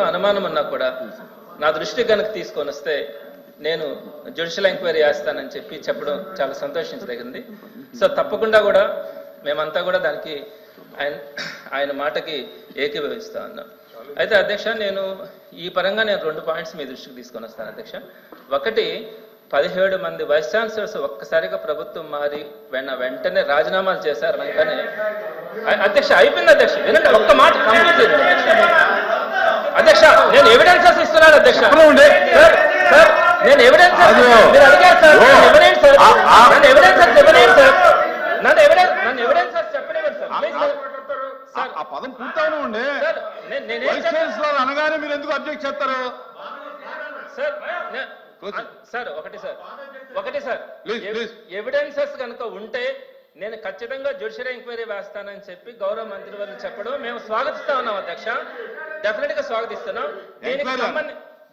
అనుమానం ఉన్నా కూడా నా దృష్టి కనుక తీసుకొని వస్తే నేను జ్యుడిషియల్ ఎంక్వైరీ చేస్తానని చెప్పడం చాలా సంతోషించదగింది. సో తప్పకుండా కూడా మేమంతా కూడా దానికి ఆయన మాటకి ఏకీభవిస్తా ఉన్నాం. అయితే అధ్యక్ష, నేను ఈ పరంగా నేను 2 పాయింట్స్ మీ దృష్టికి తీసుకొని వస్తాను అధ్యక్ష. ఒకటి, 17 మంది వైస్ ఛాన్సలర్స్ ఒక్కసారిగా ప్రభుత్వం మారి వెంటనే రాజీనామాలు చేశారు అనగానే అధ్యక్ష అయిపోయింది అధ్యక్ష. వినండి, ఒక్క మాట కంప్లీట్ అధ్యక్ష. నేను ఎవిడెన్సెస్ ఇస్తున్నాను అధ్యక్ష. సార్ నేను ఎవిడెన్సెస్ మీరు అడిగారు సార్. ఎవిడెన్స్ సార్, నన్ను ఎవిడెన్సెస్ ఇవ్వలేదు సార్. నన్ను ఎవిడెన్సెస్ చెప్పనివ్వండి సార్. సార్ ఆ పదం పూర్తవును ఉండే అనగానే మీరు ఎందుకు అబ్జెక్ట్ చేస్తారు సార్? ఒకటి సార్ ఎవిడెన్సెస్ కనుక ఉంటే నేను ఖచ్చితంగా జ్యుడిషియల్ ఎంక్వైరీ వేస్తానని చెప్పి గౌరవ మంత్రివర్యులు చెప్పడం మేము స్వాగతిస్తా ఉన్నాం అధ్యక్ష. డెఫినెట్ గా స్వాగతిస్తున్నాం.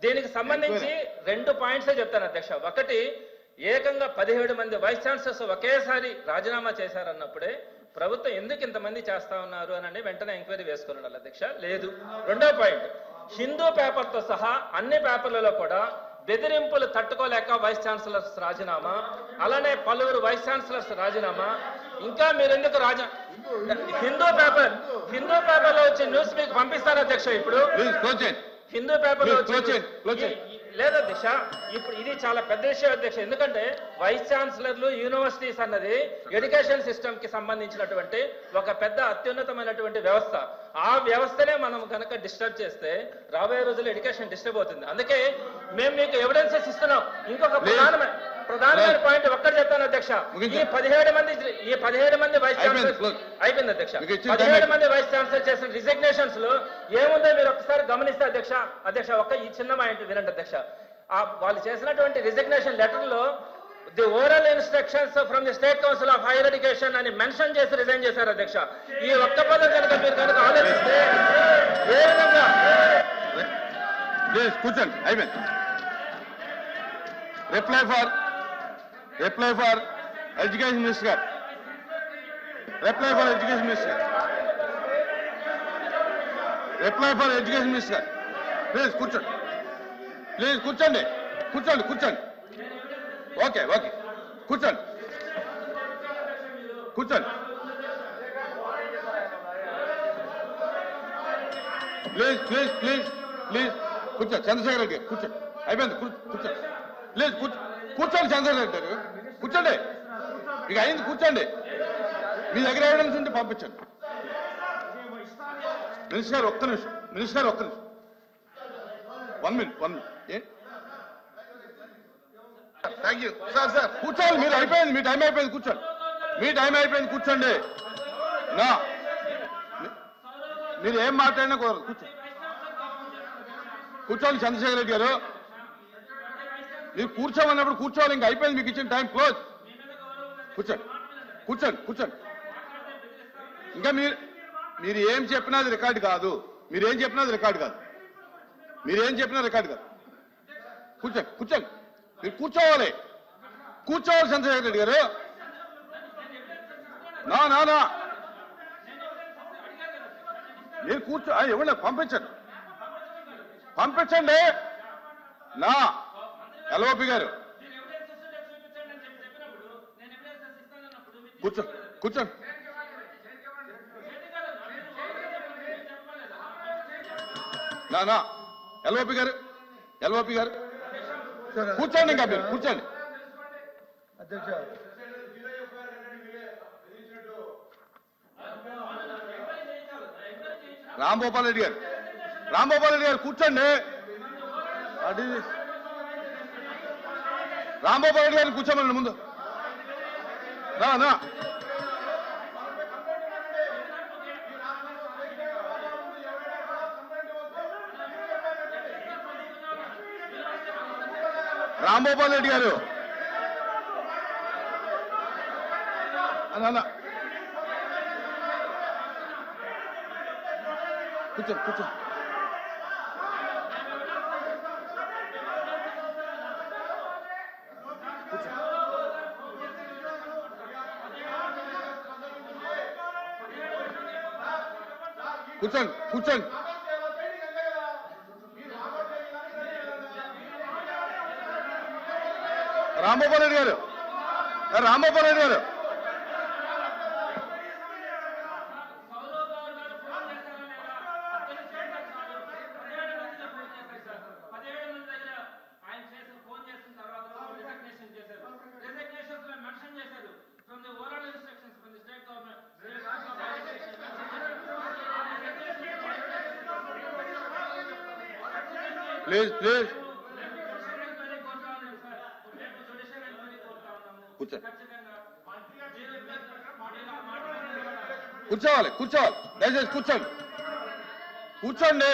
దీనికి సంబంధించి 2 పాయింట్సే చెప్తాను అధ్యక్ష. ఒకటి, ఏకంగా 17 మంది వైస్ ఛాన్సలర్స్ ఒకేసారి రాజీనామా చేశారన్నప్పుడే ప్రభుత్వం ఎందుకు ఇంతమంది చేస్తా ఉన్నారు అని వెంటనే ఎంక్వైరీ వేసుకుని ఉండాలి అధ్యక్ష. లేదు. 2వ పాయింట్, హిందూ పేపర్తో సహా అన్ని పేపర్లలో కూడా బెదిరింపులు తట్టుకోలేక వైస్ ఛాన్సలర్స్ రాజీనామా, అలానే పలువురు వైస్ ఛాన్సలర్స్ రాజీనామా. ఇంకా మీరు ఎందుకు హిందూ పేపర్లో వచ్చే న్యూస్ మీకు పంపిస్తారు అధ్యక్ష. ఇప్పుడు హిందూ పేపర్లో లేదా దిశ, ఇప్పుడు ఇది చాలా పెద్ద విషయం అధ్యక్ష. ఎందుకంటే వైస్ ఛాన్సలర్లు, యూనివర్సిటీస్ అన్నది ఎడ్యుకేషన్ సిస్టమ్ కి సంబంధించినటువంటి ఒక పెద్ద అత్యున్నతమైనటువంటి వ్యవస్థ. ఆ వ్యవస్థనే మనం కనుక డిస్టర్బ్ చేస్తే రాబోయే రోజుల్లో ఎడ్యుకేషన్ డిస్టర్బ్ అవుతుంది. అందుకే మేము మీకు ఎవిడెన్సెస్ ఇస్తున్నాం. ఇంకొక ప్రధానమైన పాయింట్ ఒక్కటి చెప్తాను అధ్యక్ష. ఈ 17 మంది వైస్ ఛాన్సలర్స్ అయిపోయింది అధ్యక్ష. 17 మంది వైస్ ఛాన్సలర్ చేసిన రిజిగ్నేషన్స్ లో ఏముందో మీరు ఒక్కసారి గమనిస్తే అధ్యక్ష ఈ చిన్న పాయింట్ వినండి అధ్యక్ష. వాళ్ళు చేసినటువంటి రిజిగ్నేషన్ లెటర్ లో the oral instructions from the state council of higher education అని మెన్షన్ చేసి రిజైన్ చేశారు అధ్యక్ష. ఈ ఒక్క పదం కనుక మీరు కనుక ఆలోచిస్తే ఏ విధంగా కూర్చోండి. అయిపోయింది. Reply for Education Minister. Reply for Education Minister. Reply for Education Minister. Please కూర్చోండి. కూర్చోండి. ఓకే కూర్చోండి. ప్లీజ్ కూర్చోండి. చంద్రశేఖర్ రెడ్డి కూర్చోండి. అయిపోయింది. కూర్చోండి. ప్లీజ్ కూర్చోండి. చంద్రశేఖర్ రెడ్డి గారు కూర్చోండి. ఇక అయింది. కూర్చోండి. మీ దగ్గర ఎవిడెన్స్ ఉంటే పంపించండి. మినిస్టర్ గారు ఒక్క నిమిషం. 1 minute. Thank you sir. కూర్చోండి. మీరు అయిపోయింది. మీ టైం అయిపోయింది. కూర్చోండి. మీరు ఏం మాట్లాడినా కుదరదు. కూర్చోండి చంద్రశేఖర్ రెడ్డి గారు. మీరు కూర్చోమన్నప్పుడు కూర్చోవాలి. ఇంకా అయిపోయింది. మీకు ఇచ్చిన టైం క్లోజ్. కూర్చోండి. ఇంకా మీరు ఏం చెప్పినా అది రికార్డు కాదు. మీరేం చెప్పినా రికార్డు కాదు. కూర్చోండి. మీరు కూర్చోవాలి చంద్రశేఖర్ రెడ్డి గారు. నా మీరు ఇవ్వండి. పంపించండి. నా ఎల్ఓపి గారు కూర్చోండి. నా ఎల్ఓపి గారు కూర్చోండి. ఇంకా మీరు కూర్చోండి. అధ్యక్ష, రాంభూపాల్ రెడ్డి గారు కూర్చోండి. రాంభూపాల్ రెడ్డి గారిని కూర్చోమని ముందు. నా రాంభూపాల్ రెడ్డి గారు కూర్చో. కూర్చోండి. రాంగోపాల్ రెడ్డి గారు, రాంగోపాల్ రెడ్డి గారు, ప్లీజ్ ప్లీజ్ కూర్చోవాలి, కూర్చోవాలి, దయచేసి కూర్చోండి, కూర్చోండి,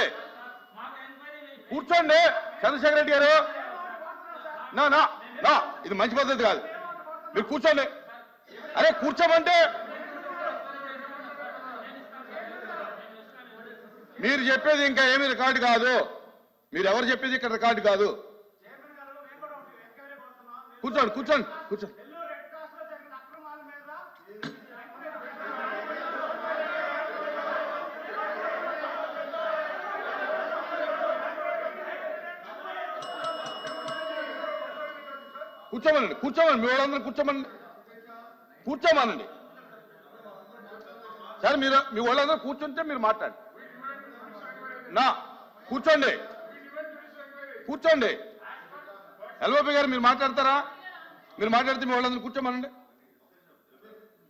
కూర్చోండి. చంద్రశేఖర్ రెడ్డి గారు, నా నా నా ఇది మంచి పద్ధతి కాదు. మీరు కూర్చోండి. అరే కూర్చోమంటే మీరు చెప్పేది ఇంకా ఏమీ రికార్డు కాదు. మీరు ఎవరు చెప్పేది ఇక్కడ రికార్డు కాదు. కూర్చోండి, కూర్చోండి, కూర్చోండి. కూర్చోమనండి, కూర్చోమని మీ వాళ్ళందరూ కూర్చోమనండి, కూర్చోమనండి. సరే మీరు మీ వాళ్ళందరూ కూర్చుంటే మీరు మాట్లాడండి. నా కూర్చోండి, కూర్చోండి. ఎల్ఓపి గారు మీరు మాట్లాడతారా? మీరు మాట్లాడితే మీ వాళ్ళందరూ కూర్చోమనండి,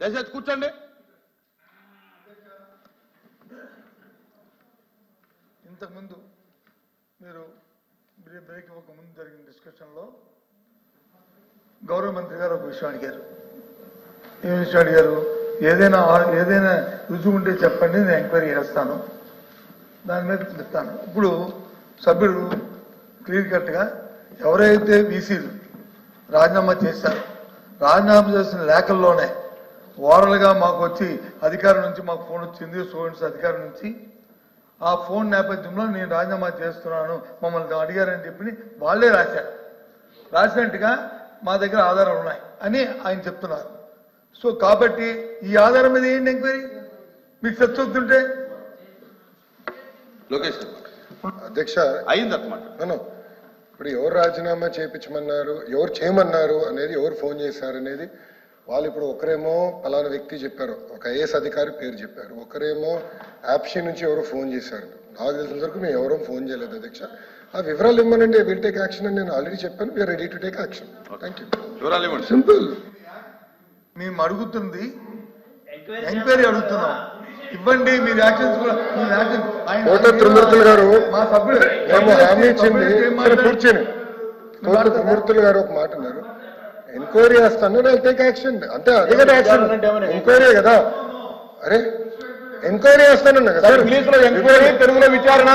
దయచేసి కూర్చోండి. ఇంతకుముందు మీరు బ్రేక్ ఇవ్వక ముందు జరిగిన డిస్కషన్లో గౌరవ మంత్రి గారు ఒక విషయం అడిగారు. ఏం విషయం అడిగారు? ఏదైనా రుజువు ఉంటే చెప్పండి, నేను ఎంక్వైరీ చేస్తాను, దాని మీద చెప్తాను. ఇప్పుడు సభ్యుడు క్లియర్ కట్గా ఎవరైతే వీసీలు రాజీనామా చేశారో రాజీనామా చేసిన లేఖల్లోనే ఓరల్గా మాకు వచ్చి అధికారం నుంచి మాకు ఫోన్ వచ్చింది, స్టూడెంట్స్ అధికారం నుంచి, ఆ ఫోన్ నేపథ్యంలో నేను రాజీనామా చేస్తున్నాను మమ్మల్ని అడిగారని చెప్పి వాళ్ళే రాశారు. రాసినట్టుగా మా దగ్గర ఆధారాలు ఉన్నాయి అని ఆయన చెప్తున్నారు. సో కాబట్టి ఈ ఆధారం మీద ఏంటి ఎంక్వైరీ? మీకు చర్చొద్దుంటే లోకేష్ అధ్యక్ష అయిందన్నమాట. ఇప్పుడు ఎవరు రాజీనామా చేయించమన్నారు, ఎవరు చేయమన్నారు అనేది, ఎవరు ఫోన్ చేశారు అనేది వాళ్ళు ఇప్పుడు ఒకరేమో పలానా వ్యక్తి చెప్పారు, ఒక ఐఏఎస్ అధికారి పేరు చెప్పారు, ఒకరేమో యాప్షీ నుంచి ఎవరో ఫోన్ చేశారు. నాకు తెలిసిన వరకు మేము ఎవరో ఫోన్ చేయలేదు అధ్యక్ష. ఆ వివరాలు ఇవ్వనండి, విల్ టేక్ యాక్షన్ అని నేను ఆల్రెడీ చెప్పాను. We're ready to take action. Thank you. వివరాలు ఇవ్వండి. సింపుల్. మేము అడుగుతుంది ఎంక్వైరీ అడుగుతున్నాం, ఇవ్వండి. మీరు యాక్షన్స్ కూడా కోట త్రిమూర్తులు గారు మా సభ్యుడు మేము హామీ ఇచ్చింది. కూర్చొని కోట త్రిమూర్తులు గారు ఒక మాట అన్నారు, ఎంక్వైరీ చేస్తాను, టేక్ యాక్షన్. అంటే అదే కదా యాక్షన్, ఎంక్వైరీ కదా. అరే ఎంక్వైరీ చేస్తానన్నా కదా సార్. ఎంక్వైరీ, తెలుగులో విచారణ.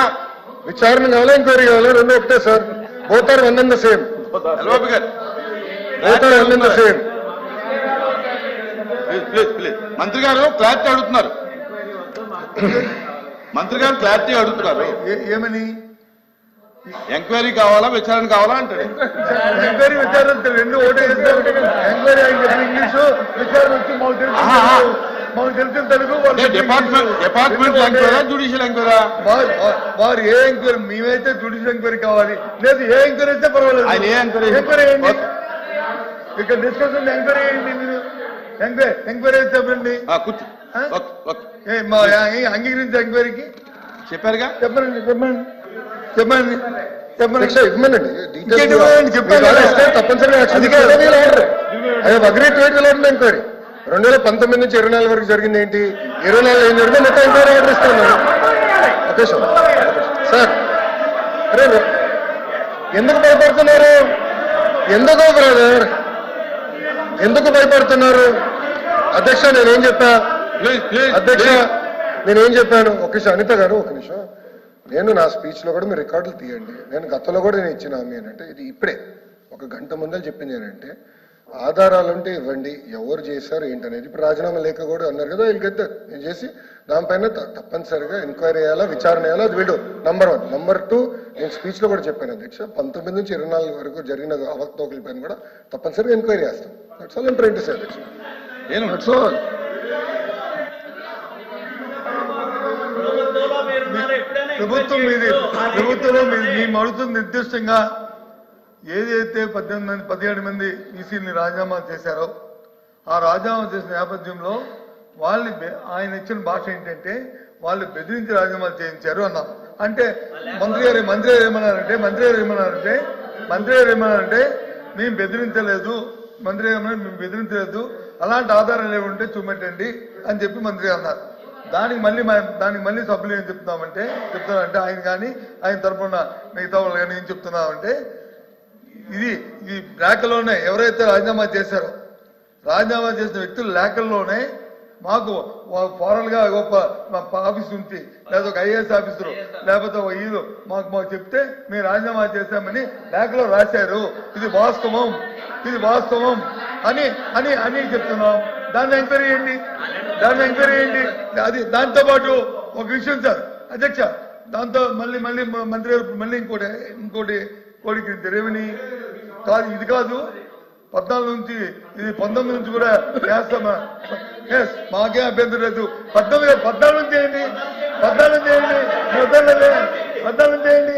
విచారణ కావాలా, ఎంక్వైరీ కావాలా? రెండు ఒకటే sir. Both are one and the same. LOP గారు, both are one and the same. Please please. మంత్రి గారు క్లారిటీ అడుగుతున్నారు. మంత్రి గారు క్లారిటీ అడుగుతున్నారు. ఏమని? ఎంక్వైరీ కావాలా, విచారణ కావాలా అంటాడు. ఎంక్వైరీ విచారణ రెండు ఒకటే. ఎంక్వైరీ ఇంగ్లీషు, విచారణ వచ్చి మాకు తెలిసిన తెలుగు. డిపార్ట్మెంట్ ఎంక్వైరా, జ్యుడిషియల్ ఎంక్వైరా? వారు ఏ ఎంక్వైరీ, మేమైతే జ్యుడిషియల్ ఎంక్వైరీ కావాలి, లేదు ఏ ఎంక్వైరీ అయితే పర్వాలేదు. ఆయన ఏ ఎంక్వైరీ? ఎంక్వైరీ ఏంటి ఇక్కడ డిస్కషన్? ఎంక్వైరీ ఏంటి? మీరు ఎంక్వైరీ అయితే చెప్పండి. కూర్చో. అంగీకరించి ఎంక్వైరీకి చెప్పారుగా. చెప్పండి చెప్పండి చెప్పండి చెప్పండి ఇవ్వమనండి. చెప్పండి. తప్పనిసరిగా ఎంక్వైరీ 2019 నుంచి 24 వరకు జరిగింది ఏంటి, 24 ఏం జరిగింది మొత్తం ఎంక్వైరీ ఆర్డర్ ఇస్తాను. Okay sir. అరే ఎందుకు భయపడుతున్నారు? ఎందుకో బ్రదర్, ఎందుకు భయపడుతున్నారు? అధ్యక్ష నేనేం చెప్పా? అధ్యక్ష నేనేం చెప్పాను? ఒక నిమిషం అనిత గారు, ఒక నిమిషం. నేను నా స్పీచ్ లో కూడా మీరు రికార్డులు తీయండి. నేను గతంలో కూడా నేను ఇచ్చిన హామీ అంటే ఇది ఇప్పుడే ఒక గంట ముందే చెప్పింది ఏంటంటే ఆధారాలు ఉంటే ఇవ్వండి, ఎవరు చేశారు ఏంటనేది. ఇప్పుడు రాజీనామా లేఖ కూడా అన్నారు కదా, వీళ్ళకైతే నేను చేసి దానిపైన తప్పనిసరిగా ఎంక్వైరీ చేయాలా, విచారణ చేయాలా. అది వీడు నంబర్ 1. నంబర్ 2 నేను స్పీచ్ లో కూడా చెప్పాను అధ్యక్ష, 19 నుంచి 24 వరకు జరిగిన అవకతవకల పైన కూడా తప్పనిసరిగా ఎంక్వైరీ చేస్తాం. That's all I'm trying to say అధ్యక్ష. That's all. ప్రభుత్వంలో మేము అడుగుతుంది నిర్దిష్టంగా ఏదైతే 17 మంది ఈసీని రాజీనామా చేశారో ఆ రాజీనామా చేసిన నేపథ్యంలో ఆయన ఇచ్చిన భాష ఏంటంటే వాళ్ళు బెదిరించి రాజీనామాలు చేయించారు అన్నాం. అంటే మంత్రి గారు ఏమన్నారంటే మేము బెదిరించలేదు, మేము బెదిరించలేదు, అలాంటి ఆధారాలు ఏముంటే చూపెట్టండి అని చెప్పి మంత్రి అన్నారు. దానికి మళ్ళీ సభ్యులు ఏం చెప్తున్నామంటే ఆయన కానీ ఆయన తరఫున మిగతా వాళ్ళు కానీ ఏం చెప్తున్నామంటే ఈ లేఖలోనే ఎవరైతే రాజీనామా చేశారో రాజీనామా చేసిన వ్యక్తుల లేఖల్లోనే మాకు ఫారల్ గా గొప్ప ఆఫీస్ ఉంది, లేదా ఒక ఐఏఎస్ ఆఫీసరు, లేకపోతే వీళ్ళు మాకు చెప్తే మేము రాజీనామా చేశామని లేఖలో రాశారు. ఇది వాస్తవం అని అని అని చెప్తున్నాం. దాన్ని ఎంక్వైరీ చేయండి. అది దాంతో పాటు ఒక విషయం సార్ అధ్యక్ష, దాంతో మళ్ళీ మంత్రి గారు మళ్ళీ ఇంకోటి కోడికి రెవెన్యూ కాదు, ఇది కాదు 14 నుంచి ఇది 19 నుంచి కూడా చేస్తామా? మాకేం అభ్యంతరం లేదు. 14 నుంచి చేయండి.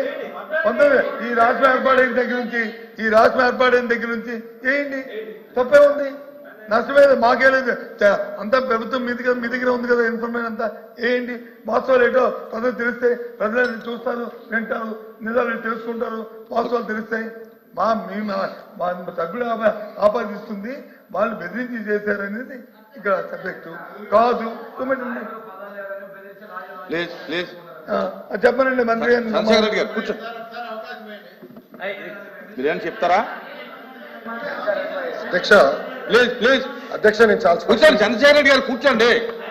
ఈ రాష్ట్రం ఏర్పాటైన దగ్గర నుంచి చేయండి. తప్పే ఉంది, నష్టమేది మాకే లేదు. అంతా ప్రభుత్వం మీ దగ్గర ఉంది కదా, ఇన్ఫర్మేషన్ అంతా వేయండి. వాస్తవాలు ఏంటో ప్రజలు తెలిస్తే ప్రజలు చూస్తారు, వింటారు, నిజాలు తెలుసుకుంటారు, వాస్తవాలు తెలుస్తాయి. మా సభ్యులు ఆపాదిస్తుంది వాళ్ళు బెదిరించి చేశారనేది ఇక్కడ సబ్జెక్టు కాదు. చెప్పనండి మంత్రి గారు కూర్చో, మీరేం చెప్తారా అధ్యక్ష? ప్లీజ్ అధ్యక్ష నేను చాలా కూర్చోండి. చంద్రశేఖర్ రెడ్డి గారు కూర్చోండి.